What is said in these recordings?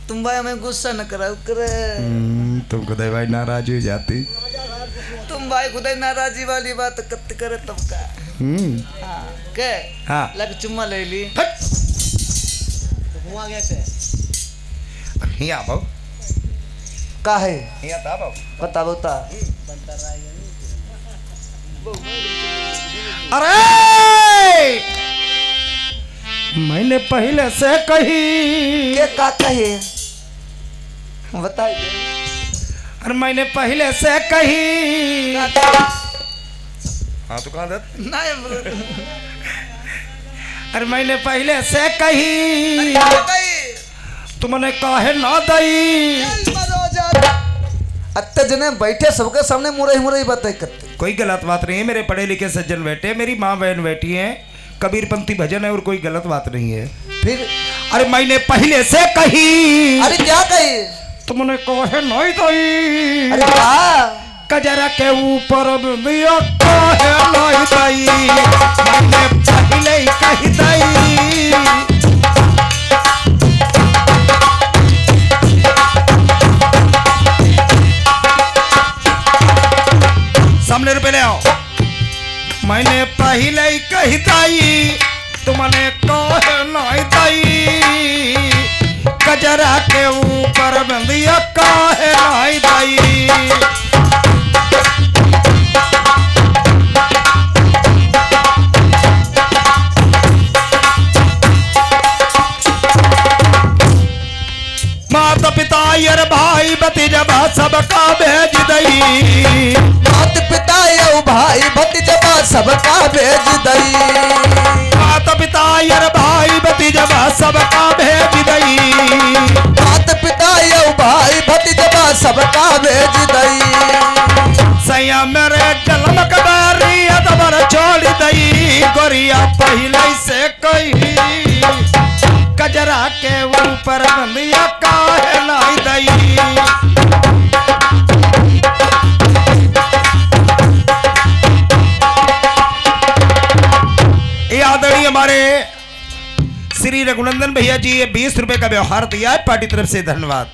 तुम भाई हमें गुस्सा न कराओ करे। तुम खुद भाई नाराज हो जाती। तुम भाई खुद नाराजी वाली बात कत करे तब का। हाँ के हाँ लग चुम्मा ले ली हुआ कैसे हिया बाबू का है हिया था बाबू बता बता। अरे मैंने पहले से कही के का कहे बताइए। अरे मैंने पहले से कही। हाँ तो कहा दे नहीं अरे मैंने पहले से कही कही तुमने काहे ना दई। अत्ते जने बैठे सबके सामने मुरई मुरई बातें करते। कोई गलत बात नहीं है, मेरे पढ़े लिखे सज्जन बैठे, मेरी माँ बहन बैठी है, कबीरपंथी भजन है और कोई गलत बात नहीं है। फिर अरे मैंने पहले से कही अरे क्या कही तुमने काहे नहीं दई। अरे क्या कजरा के ऊपर दिया काहे नहीं दई। मैंने पहले ही कही दई। सामने रुपए ले आओ। मैंने पहले ही कही दई तुमने काहे नहीं दई। कजरा के ऊपर बंदिया काहे नहीं दई। माता पिता यार भाई भतीजा सबका भेज दई। माता पिता यो भाई भतीजा सबका भेज दई। माता पिता यार भाई भतीजा सबका भेज दई। माता पिता यो भाई भतीजा सबका भेज दई। सैया मेरे जन्म कबारी अदबर छोड़ दई। गोरिया पहले से कही कजरा के ऊपर बंदिया काहे नहीं दई। ये आदरणीय हमारे श्री रघुनंदन भैया जी ये 20 रुपए का व्यवहार दिया है, पार्टी तरफ से धन्यवाद।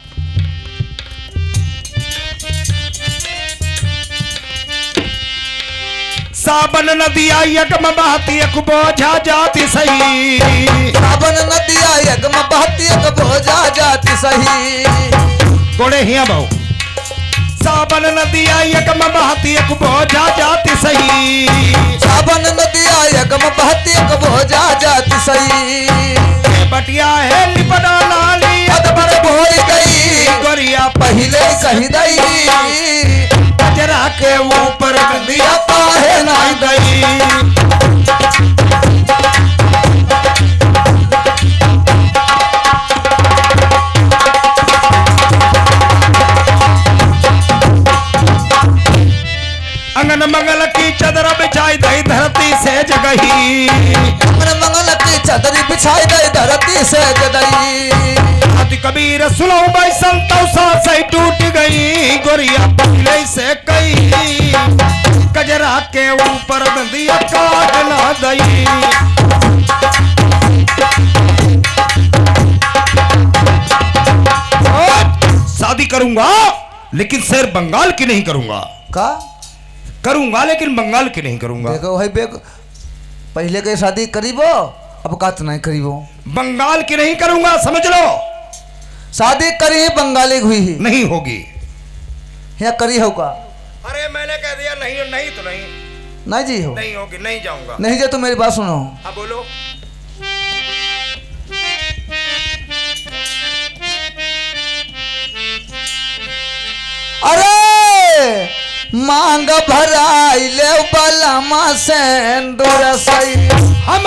साबन नदिया यज्ञ बहती एक बोझा जाती सही। साबन नदिया यज्ञ बहती एक बोझा जाती सही। गोड़े हिया बहु साबन नदिया यज्ञ बहती एक बोझा जाती सही। साबन नदिया यज्ञ बहती एक बोझा जाती सही। बटिया है लिपना लाली अदबर भोर गई गोरिया पहले कही दई। कजरा के ऊपर बंदिया काहे नहीं दई। अंगन मंगल की चदर बिछाई दई धरती से जगही। अंगन मंगल की चदर बिछाई दई धरती से जगही। आदि कबीर सुनो भाई संतो से टूट गई। गोरिया पहले से कही कजरा के ऊपर बंदिया काहे ना दई। शादी करूंगा लेकिन शेर बंगाल की नहीं करूंगा। का करूंगा लेकिन बंगाल की नहीं करूंगा। देखो भाई बेग पहले के शादी करीबो अब का नहीं करीबो। बंगाल की नहीं करूंगा समझ लो। शादी करी बंगाली हुई ही नहीं होगी। यहाँ करी होगा। अरे मैंने कह दिया नहीं नहीं तो नहीं नहीं जी हो नहीं होगी नहीं जाऊंगा। नहीं जो तो मेरी बात सुनो। हाँ बोलो। अरे मांग भराई ले बलमा सेंदूर सई। हम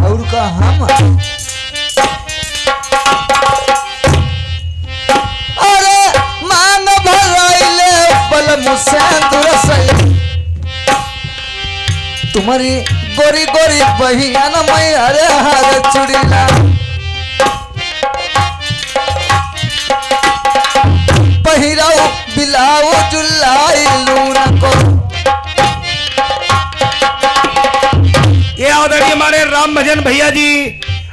और का हम अरे मांग भराई ले बलमा सेंदूर सई। तुम्हारी गोरी गोरी बहियान मैं अरे हर चुड़ीला। पहिराओ बिलाओ जुलाई लूना को। ये आदरणीय हमारे राम भजन भैया जी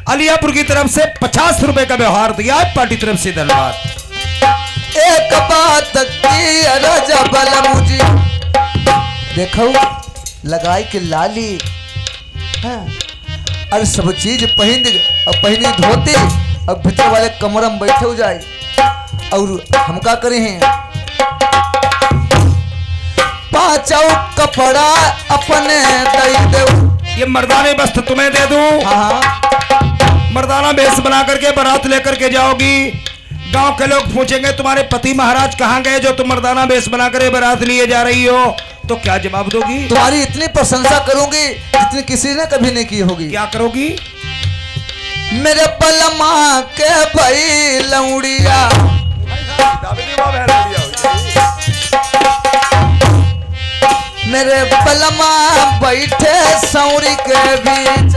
अलियापुर की तरफ से 50 रुपए का व्यवहार दिया है, पार्टी तरफ से धन्यवाद। एक बात की राजा बलम जी देखो लगाई के लाली हाँ। अरे सब चीज पहनी धोती अब भीतर वाले कमरा में बैठे हो जाए और हम का करे हैं पांचों कपड़ा अपने दई दे। ये मर्दाने वस्त्र तुम्हें दे दूं। हाँ मर्दाना भेष बना करके बारात लेकर के जाओगी। गांव के लोग पूछेंगे तुम्हारे पति महाराज कहाँ गए जो तुम मर्दाना भेष बना कर बारात लिए जा रही हो, तो क्या जवाब दोगी? तुम्हारी इतनी प्रशंसा करूंगी जितनी किसी ने कभी नहीं की होगी। क्या करोगी? मेरे पलमा के भाई लौड़िया मेरे पलमा बैठे सौरी के बीच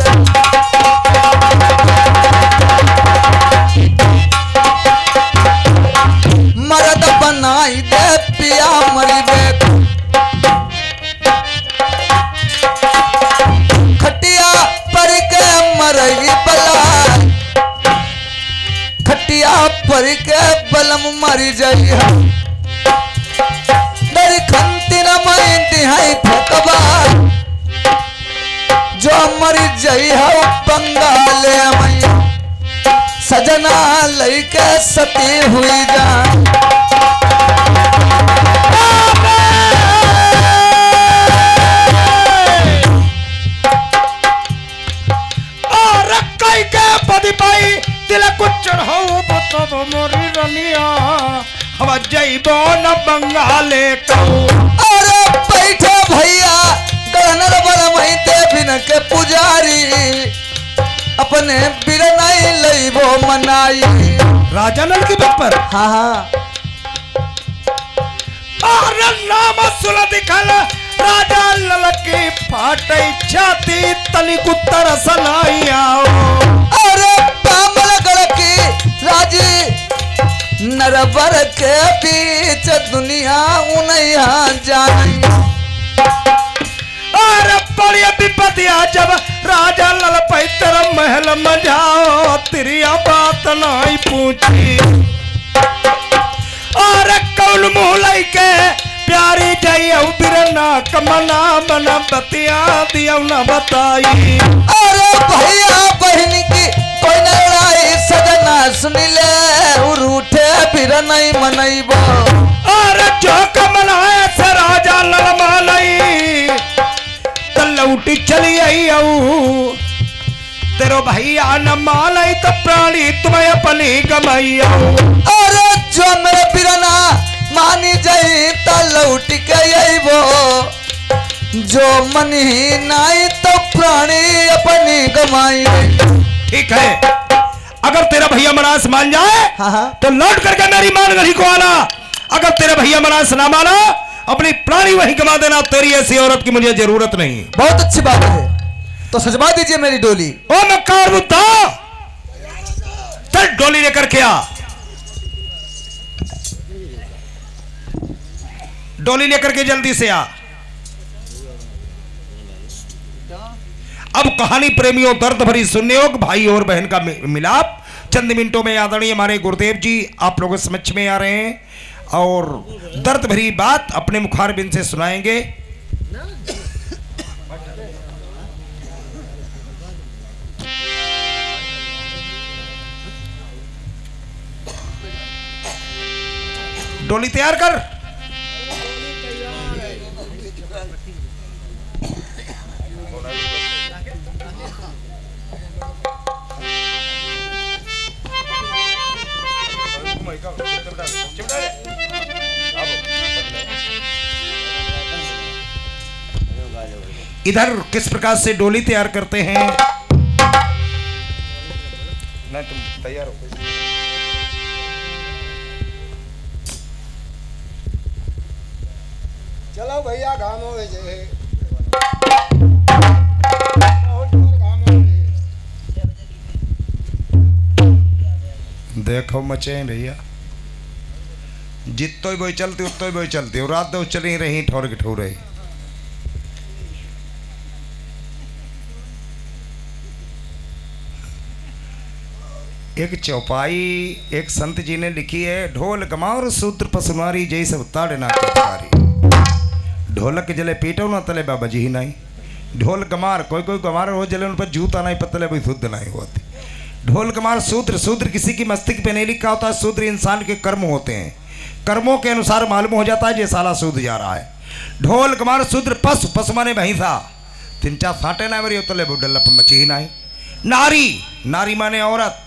मर्द बनाई दे पिया मरी बे खटिया पर के मरई बला खटिया पर के बलम मरी जाई मेरी खंती न माइंदी है ठकबा जो मरी जाई है बंगाले मैया सजना लइके सती हुई जा और कई के पदी पाई तिलक को चढ़ाओ बतब मोरी रनिया हवा जइबो न बंगाले को। अरे बैठे भैया गहनर बल महीते बिन के पुजारी अपने बिरनाई लइबो मनाई। राजा नल की बात पर हाँ हाँ और नाम सुन दिखल राजा लल की फाटई छाती तनिक उत्तर सनाई आओ। अरे पामल गढ़ की राजी नरबर के बीच दुनिया उन्हें जानी। अरे बड़ी विपत्तिया जब राजा लल पैतर महल में जाओ तिरिया बात नहीं पूछी। और कौन मुँह लई के प्यारी जाइयो बिरना कमना बना बतिया दिया न बताई। अरे भैया बहन की कोई लड़ाई सजना सुनिले उठे फिर नहीं मनइबो। और जो कमलाए से राजा लल मालई तो लौटी चली आई आऊ तेरो भैया न मालई तो प्राणी तुम्हें अपनी गमाई आऊ। अरे जो मेरे बिरना मानी जाई तो लौट के आइबो जो मन ही नहीं तो प्राणी अपनी गमाई। ठीक है अगर तेरा भैया मनास मान जाए हाँ तो लौट करके मेरी मान गढ़ी को आना। अगर तेरा भैया मनास ना माना अपनी प्राणी वहीं गवा देना। तेरी ऐसी औरत की मुझे जरूरत नहीं। बहुत अच्छी बात है तो सजवा दीजिए मेरी डोली। ओ मक्कार बुद्धा चल डोली लेकर के आ। डोली लेकर के जल्दी से आ। अब कहानी प्रेमियों दर्द भरी सुनने हो भाई और बहन का मिलाप चंद मिनटों में आदरणीय हमारे गुरुदेव जी आप लोगों के समक्ष में आ रहे हैं और दर्द भरी बात अपने मुखार बिन से सुनाएंगे। डोली तैयार कर। इधर किस प्रकार से डोली तैयार करते हैं? नहीं तुम तैयार हो। चलो भैया घाम हो जे देखो मचे भैया जितो बोई चलती उतो बोई चलती और रात दो चली रही ठोर के ठोर रही। एक चौपाई एक संत जी ने लिखी है, ढोल गमार सूत्र पसुमारी जय सब ताड़ना कारी। ढोलक जले पीटो ना तले बाबा जी ही नहीं। ढोल गमार कोई कोई गमार हो जले उन पर जूता नहीं पतले भाई शुद्ध नहीं होती। ढोल गमार सूत्र, सूत्र किसी की मस्तिष्क पे नहीं लिखा होता। सूत्र इंसान के कर्म होते हैं, कर्मों के अनुसार मालूम हो जाता है ये साला सूद जा रहा है। ढोल गमार सूत्र पशु, पशु माने भैंसा, 3-4 साटे ना मरी तले बुडल्ला पर मची ही नहीं। नारी, नारी माने औरत।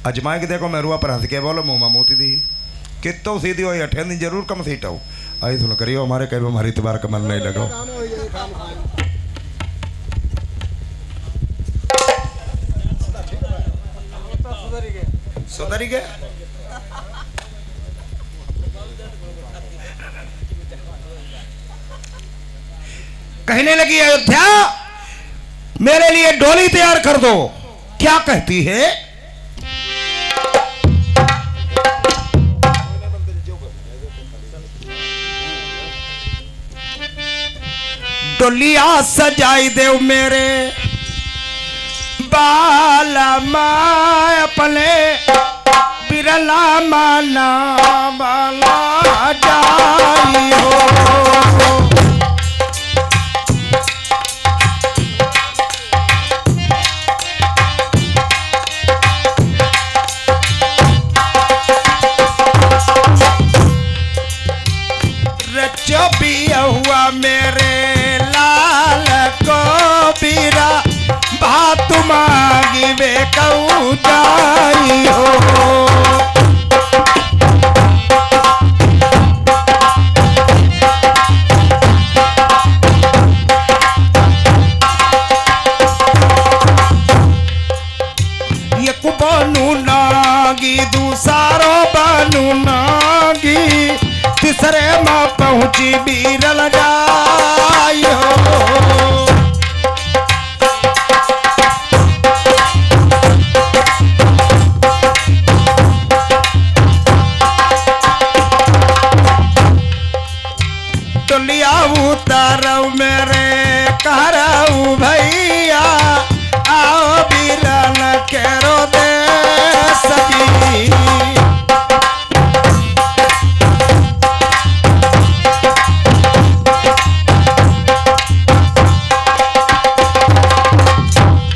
अजमाए के देखो मैं रुआ पर हंस के बोलो मुँह मोती दी कितो सीधी हो 8 दिन जरूर कम सीटाओ आई सुन करियो हमारे कहीं हमारी तुम्हारा का मन नहीं लगाओ। गानो हो जाए काम खान सुधरी गए। कहने लगी अयोध्या मेरे लिए डोली तैयार कर दो। क्या कहती है? डोलिया सजाई देव मेरे बाला माँ अपने बिरला माना बाला जाई हो। रचो पिया हुआ मेरे लाल को बीरा भात मांगी वे कहूँ जाई हो। एक बनू नागी दूसरो बनू नागी तीसरे माँ पहुँची बीरल जाई हो। टोलिया उतारो मेरे कहराऊ भैया आओ बीरन केरो दे सकी।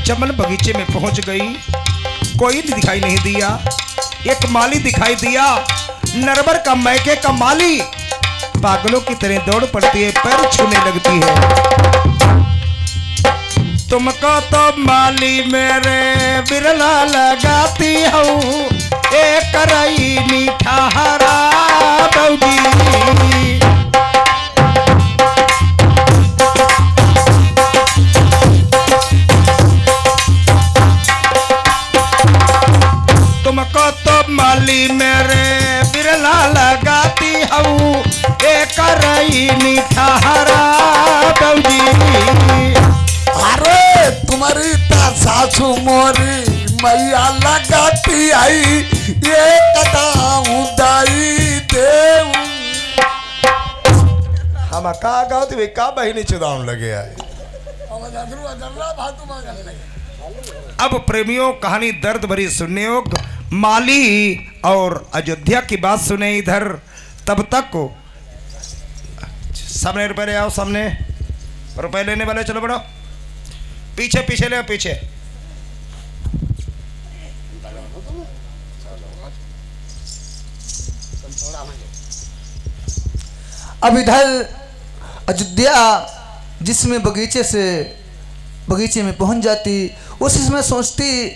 चमन बगीचे में पहुंच गई, कोई दिखाई नहीं दिया। एक माली दिखाई दिया, नरबर का मैके का माली। पागलों की तरह दौड़ पड़ती है, पैर छूने लगती है। तुमको तो माली मेरे बिरला लगाती हूँ एक रई मीठा हरा बौजी। तुमको तो माली मेरे बिरला लगाती हूँ एक रई मीठा हरा बौजी। अरे तुम्हारी ता सासू मोरी मैया लगाती आई ये कदाऊ दाई देव। हम का गाँव थे का बहिनी चुदाउन लगे आए। अब प्रेमियों कहानी दर्द भरी सुनने योग माली और अयोध्या की बात सुने इधर। तब तक को सामने रुपए ले आओ, सामने रुपए लेने वाले चलो बढ़ो, पीछे पीछे ले आओ पीछे। अब इधर अयोध्या जिसमें बगीचे में पहुंच जाती, उस समय सोचती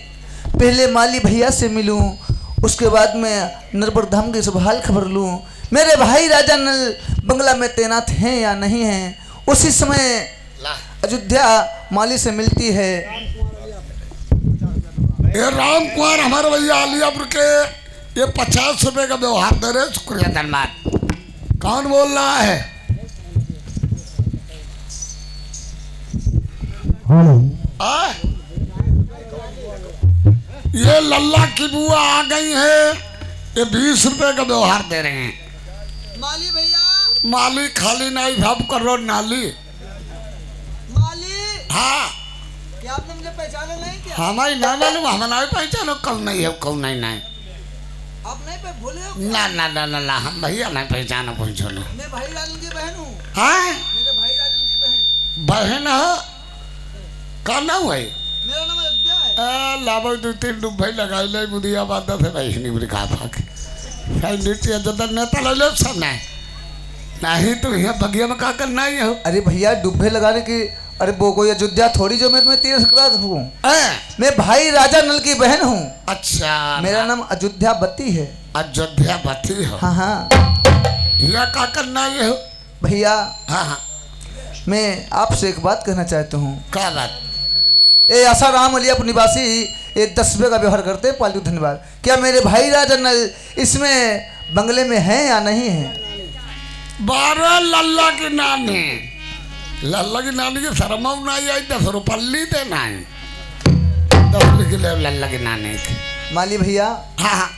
पहले माली भैया से मिलूं, उसके बाद में नरबर धाम की सब हाल खबर लूं, मेरे भाई राजा नल बंगला में तैनात हैं या नहीं हैं। उसी समय अयोध्या माली से मिलती है। ये राम कुमार हमारे भैया अलियापुर के ये 50 रुपए का व्यवहार दे रहे, शुक्रिया धन्यवाद। कौन बोल रहा है? आ? ये लल्ला की बुआ आ गई है, ये 20 रुपए का व्यवहार दे रहे हैं। माली भैया, माली खाली नहीं भाव कर रो नाली। माली हाँ क्या आपने मुझे पहचाना नहीं क्या? हमारी ना मालूम हमारा पहचानो कौन नहीं है कौन नहीं नहीं आप नहीं पे भूले हो? ना ना ना ना ना हम भैया नहीं पहचानो पहचानो मैं भाई राजन की बहन हूँ। हाँ मेरे भाई राजन की बहन। बहन हो का नाम है मेरा नाम अयोध्या है। लाभो दो तीन डुब्बे लगाई ले बुदिया बात से भाई नहीं बुरी खा पाके भाई नीचे जब नेता ले लो सब नहीं तो यहाँ बगिया में का करना ही हो अरे भैया डुब्बे लगाने की अरे वो कोई अयोध्या थोड़ी जो मैं तुम्हें तीरथ करा हूँ। मैं भाई राजा नल की बहन हूँ। अच्छा मेरा नाम अयोध्या बत्ती है। अयोध्या बती हो हाँ हाँ यहाँ का करना ये हो भैया हाँ हाँ मैं आपसे एक बात कहना चाहता हूँ। क्या बात ये आसाराम अलियापुर निवासी ये 10 रुपये का व्यवहार करते हैं पालतू धन्यवाद। क्या मेरे भाई राजा नल इसमें बंगले में हैं या नहीं है? 12 लल्ला की नानी लल्ला की नानी की शर्मा नहीं आई 10 रुपये देना है 10 लिख ले लल्ला की नानी की माली भैया हाँ हाँ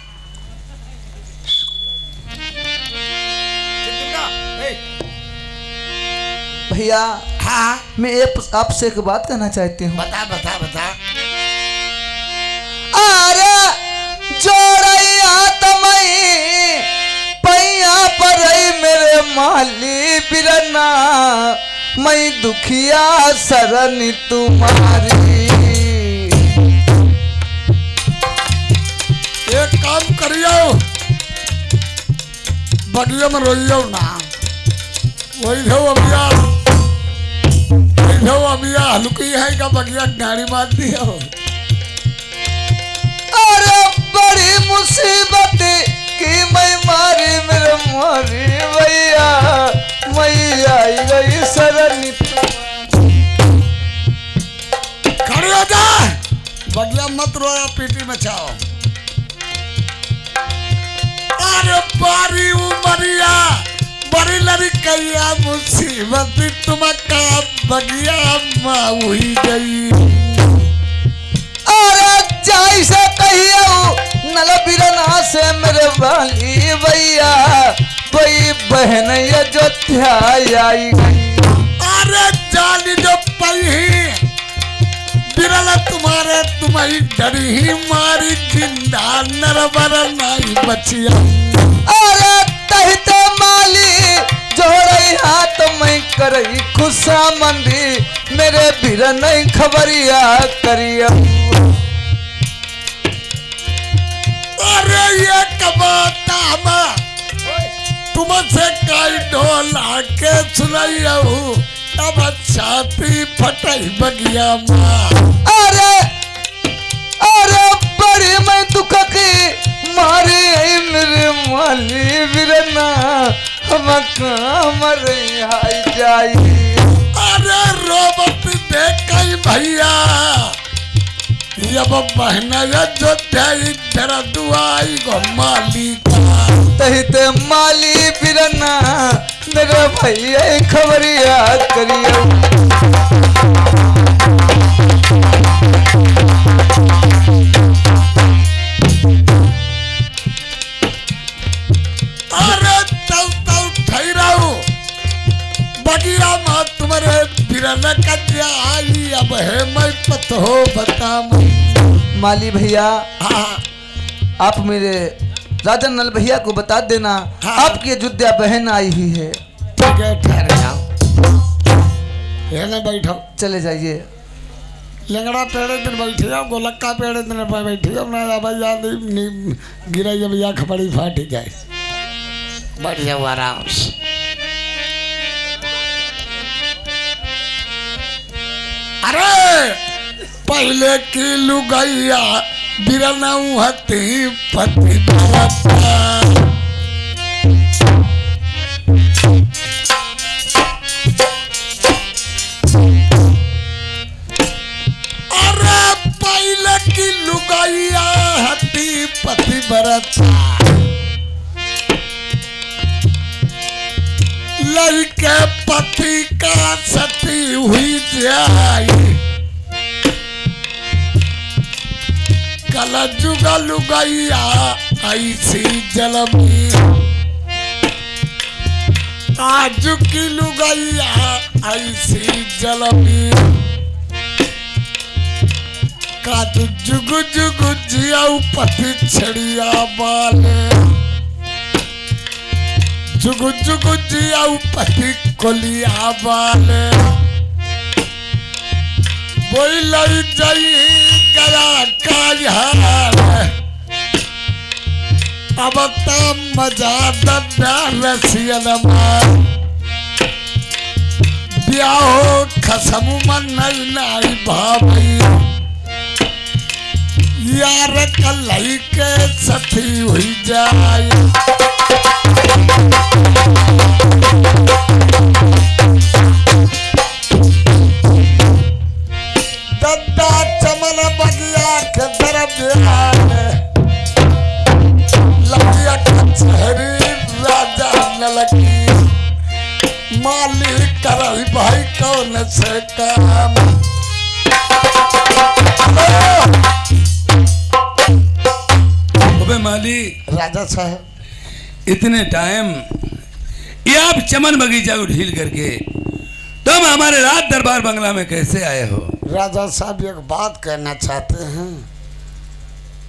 भैया हाँ मैं आपसे एक बात कहना चाहती हूँ। बता बता बता अरे जोड़ैया तमई पैया पर मेरे माली बिरना मैं दुखिया शरण तुम्हारी। एक काम करियो बगिया में रोइयो ना वही जो अबिया हल्की है का बगिया गाड़ी मार दिया अरे बड़ी मुसीबत की मैं मारी मेरे मारी भैया मैं आई गई शरण खड़े हो जा बगिया मत रोया पीटी मचाओ अरे बारी उमरिया बड़ी लड़कैया मुसीबत तुम का बगिया माँ हुई गई अरे जैसे कहियो नल बिरना से मेरे वाली भैया वही बहन अयोध्या आई गई। अरे जानी जो पही बिरला तुम्हारे तुम्हारी डरी ही मारी जिंदा नरबर नहीं बचिया अरे तहित माली जोड़ई हाथ मैं करई खुशा मंदी मेरे बिर नहीं खबरिया करिया। अरे ये कबाता तुमसे कई ढोला के सुनाइया हूँ अब छाती फटाई बगिया माँ अरे अरे बड़ी मैं दुख की मारी आई मेरे माली बिरना हम काम आई जाई। अरे रोबत देख कई भैया अब बहना जो तेरा दुआई गो मालिका तहित माली बिरना मेरे भैया खबरिया करियो। अरे तल ठहराओ बगिया माँ तुम्हारे बिरना का आई अब है मैं पत हो बता माली भैया हाँ आप मेरे राजन नल भैया को बता देना हाँ। आपकी अयोध्या बहन आई हुई है। ठीक है ठहर जाओ ये ना बैठो चले जाइए। लंगड़ा पेड़े दिन बैठी जाओ गोलक्का पेड़े दिन बैठी जाओ ना भैया गिरा भैया खपड़ी फाट जाए बैठ जाओ आराम से अरे पहले की लुगैया बिरनाऊ हती पति भरता अरे पहले की लुगैया हती पति भरता लड़के पति का सती हुई जाई कल जुगा लुगैया ऐसी जलमी आज की लुगैया ऐसी जलमी काट जुग जुग जियाऊ पति छड़िया बाले जुग जुग जियाऊ पति कोलिया बाले बोई लई जाई गया काजहार अब तब मजा दब्या रसियन मार ब्याहो खसमु मन नहीं नाई भाभी यार कलई के सती हुई जाए दद्दा चमन बगिया के तरफ लगिया कचहरी राजा नलकी मालिक करई भाई कौन से काम अबे माली राजा साहब इतने टाइम ये आप चमन बगीचा को ढील करके तुम हमारे राज दरबार बंगला में कैसे आए हो? राजा साहब एक बात कहना चाहते हैं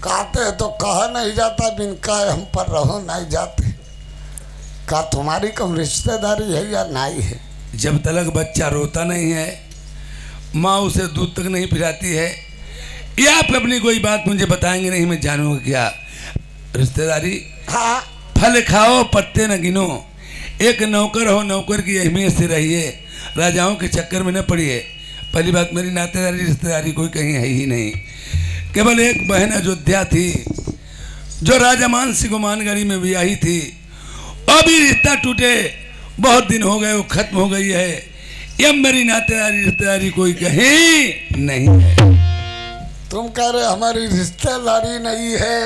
कहते हैं तो कहा नहीं जाता बिन कहे हम पर रहो नहीं जाते का तुम्हारी कौन रिश्तेदारी है या नहीं है? जब तक बच्चा रोता नहीं है माँ उसे दूध तक नहीं पिलाती है ये आप अपनी कोई बात मुझे बताएंगे नहीं मैं जानूंगा क्या रिश्तेदारी? हाँ फल खाओ पत्ते न गिनो एक नौकर हो नौकर की अहमियत से रहिए राजाओं के चक्कर में न पड़िए। पहली बात मेरी नातेदारी रिश्तेदारी कोई कहीं है ही नहीं केवल एक बहन अयोध्या थी जो राजा मानसी को मानगढ़ी में ब्याही थी अभी रिश्ता टूटे बहुत दिन हो गए वो खत्म हो गई है ये मेरी नातेदारी रिश्तेदारी कोई कहीं नहीं है। तुम कह रहे हमारी रिश्तेदारी नहीं है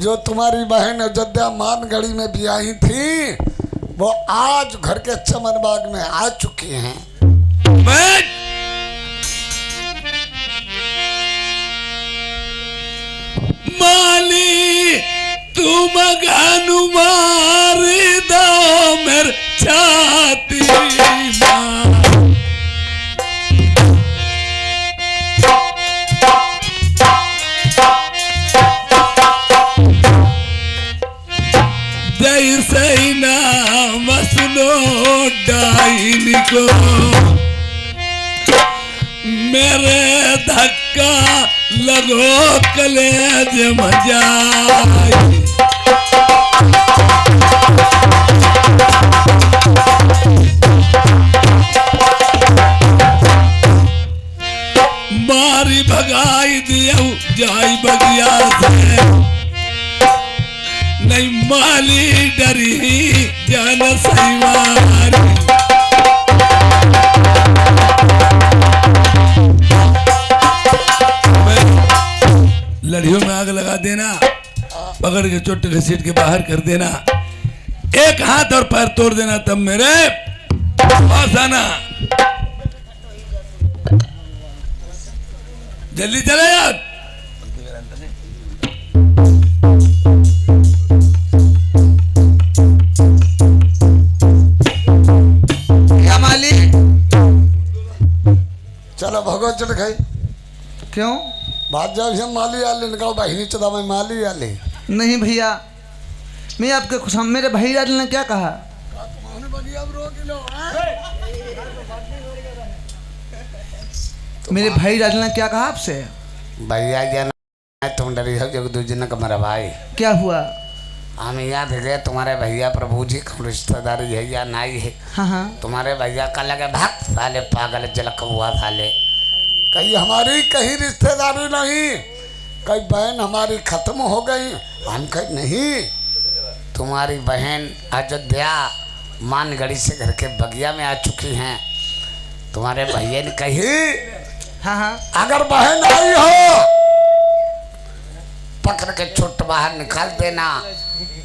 जो तुम्हारी बहन अयोध्या मानगढ़ी में ब्याही थी वो आज घर के चमन बाग में आ चुकी हैं। बैठ! माली तुम गानु मार दो मेर छाती मां जैसे नाम सुनो डाइन को मेरे धक्का लगो कलेज मजाई मारी भगाई दिया जाई बगिया से नहीं माली डरी जान सही मारी लड़ियों में आग लगा देना पकड़ के चोट घसीट के बाहर कर देना एक हाथ और पैर तोड़ देना तब मेरे पास आना जल्दी चले यार। क्या माली चलो भगो चढ़ गई क्यों? बात जब हम माली आले निकाल बहिनी चला मैं माली आले नहीं भैया मैं आपके खुश मेरे भैया ने क्या कहा? मेरे भाई राज ने क्या कहा आपसे? भैया जाना तुम डरी हो जो दूसरे का मेरा भाई क्या हुआ? हम याद है तुम्हारे भैया प्रभु जी का रिश्तेदारी है या नहीं है? हाँ हाँ तुम्हारे भैया का लगे भाग साले पागल जलक हुआ साले कहीं हमारी कहीं रिश्तेदारी नहीं कहीं बहन हमारी खत्म हो गई हम कहीं नहीं तुम्हारी बहन अयोध्या मानगढ़ी से घर के बगिया में आ चुकी हैं तुम्हारे भैया ने कही हाँ हाँ अगर बहन आई हो पकड़ के छुट्ट बाहर निकाल देना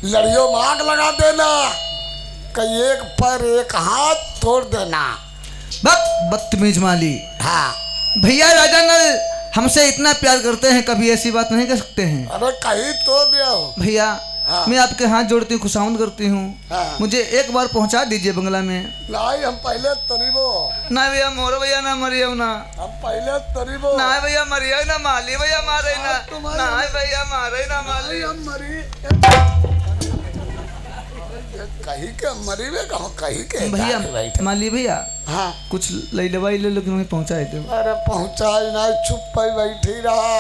लड़ियों में आग लगा देना कहीं एक पैर एक हाथ तोड़ देना। बदतमीज माली। हाँ भैया राजा नल हमसे इतना प्यार करते हैं कभी ऐसी बात नहीं कर सकते हैं। अरे कहीं तो दिया हो भैया हाँ। मैं आपके हाथ जोड़ती हूँ, खुशामद करती हूँ। हाँ। मुझे एक बार पहुँचा दीजिए बंगला में। नहीं हम पहले तरीबो, ना भैया मोर भैया ना मरियो ना, हम पहले तरीबो। ना भैया मरियो ना माली भैया मारे ना, तुम्हारे- ना भैया मारे ना माली। हम मरी कहीं के मरी में कहो कहीं के भैया माली भैया हाँ कुछ ले दवाई ले लो कि हमें पहुँचाए दो। अरे पहुंचाई ना, चुप पे बैठी रहा।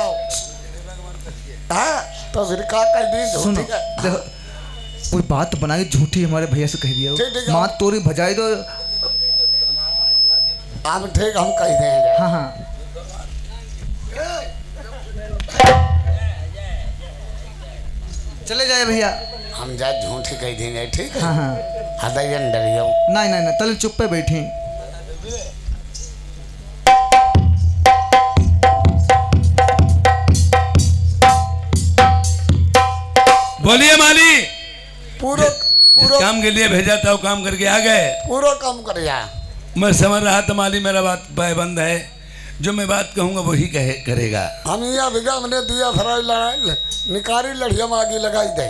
हाँ तो फिर का कर दी सुनो झूठी का? देखो कोई बात बनाई झूठी हमारे भैया से कह दिया ठीक है। माँ तोरी भजाई दो। हम ठीक हम कह देंगे। हाँ हाँ चले जाए भैया। हम जा झूठी कह देंगे ठीक है। हाँ हाँ हदैयन डरियो। नहीं नहीं नहीं तले चुप पे बैठी। बोलिए माली। पूरा जिस पूरा काम के लिए भेजा था वो काम करके आ गए। पूरा काम कर जा। मैं समझ रहा था माली मेरा बात पायबंद है, जो मैं बात कहूंगा वही करेगा। हम यहाँ बिगा हमने दिया फराई लड़ाई निकारी लड़िया में आगे लगाई दे।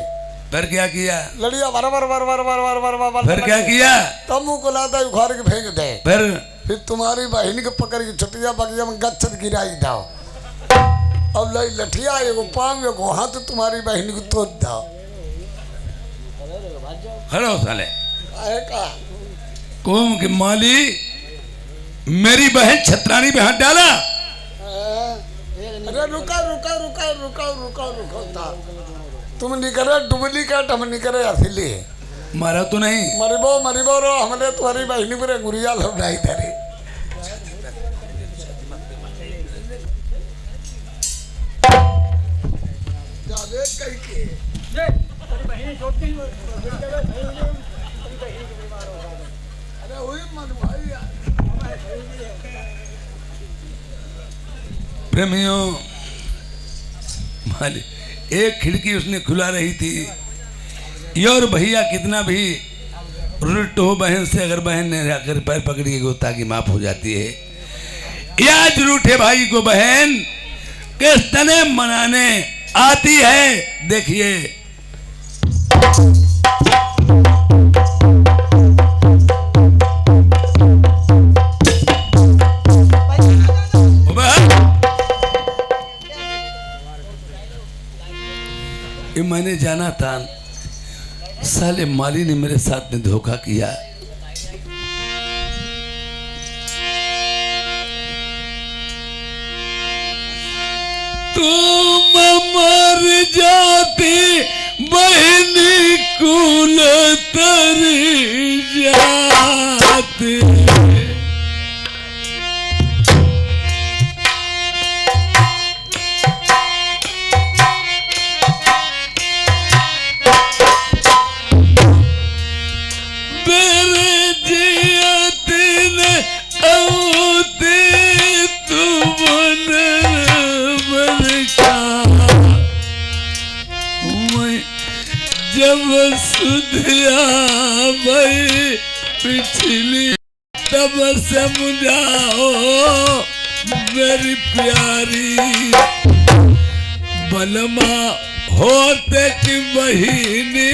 फिर क्या किया? लड़िया बराबर बराबर बराबर बराबर फिर क्या किया? तब मुँह को लाता उखाड़ के फेंक दे। फिर तुम्हारी बहन के पकड़ के छुटिया बगिया में गच्छत गिराई दाओ। अब लई लठिया एगो पाँव एगो हाथ तुम्हारी बहन को तोड़ दाओ। हलो साले आए का कौन के माली मेरी बहन छतरानी पे हाथ डाला? अरे रुका रुका रुका रुका रुका रुका था। तुम निकले डुप्लीकेट हम निकले असली। मारा तो नहीं? मरिबो रो हमने तुम्हारी बहनी पर गुड़िया लौटाई धरी। प्रेमियों माली एक खिड़की उसने खुला रही थी। ये और भैया कितना भी रुट हो बहन से, अगर बहन ने जाकर पैर पकड़ी ताकि माफ हो जाती है। या आज रूठे भाई को बहन किस तने मनाने आती है देखिए। ये मैंने जाना था, साले माली ने मेरे साथ में धोखा किया। तुम मर जाती बहनी कुल तर जाते। जब सुधिया भाई पिछली तब समझाओ मेरी प्यारी। बलमा होते कि बहिनी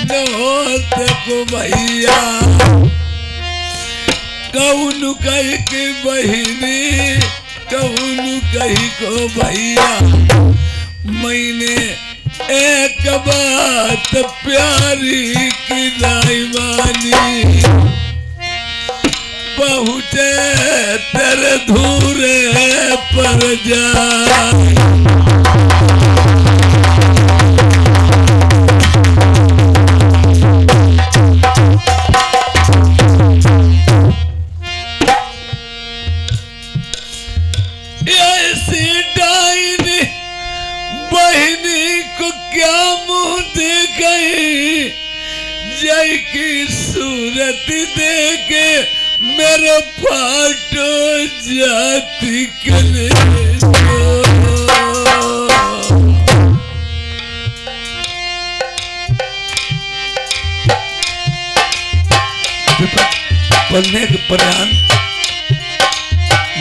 न होते को भैया। कौन कही कि बहिनी कौन कही को भैया। मैंने एक बात प्यारी की नहीं मानी। पहुँचे तेरे धूरे पर जाए। ऐसी डायनी बहनी को क्या मुंह दे गई। जय की सूरत देके मेरा फाटो जाती कले। पढ़ने के परिणाम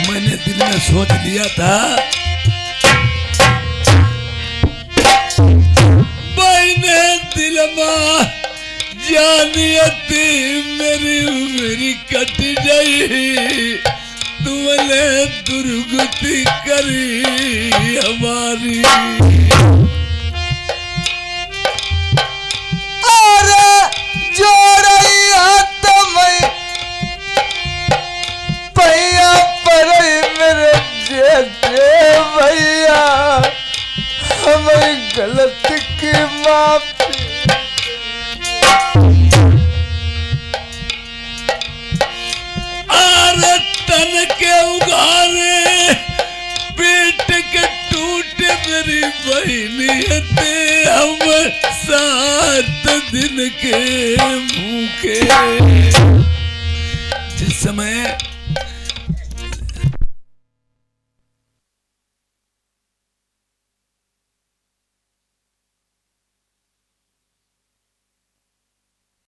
मैंने दिल में सोच लिया था। बहने माँ जानियती मेरी उम्र कट गई तुमने दुर्गति करी हमारी। अरे जोड़ैया तमई पैया परई मेरे जेठे भैया हमें गलत की माफी। अरे तन के उगारे पेट के टूटे मेरी बहनियते हम 7 दिन के भूखे। जिस समय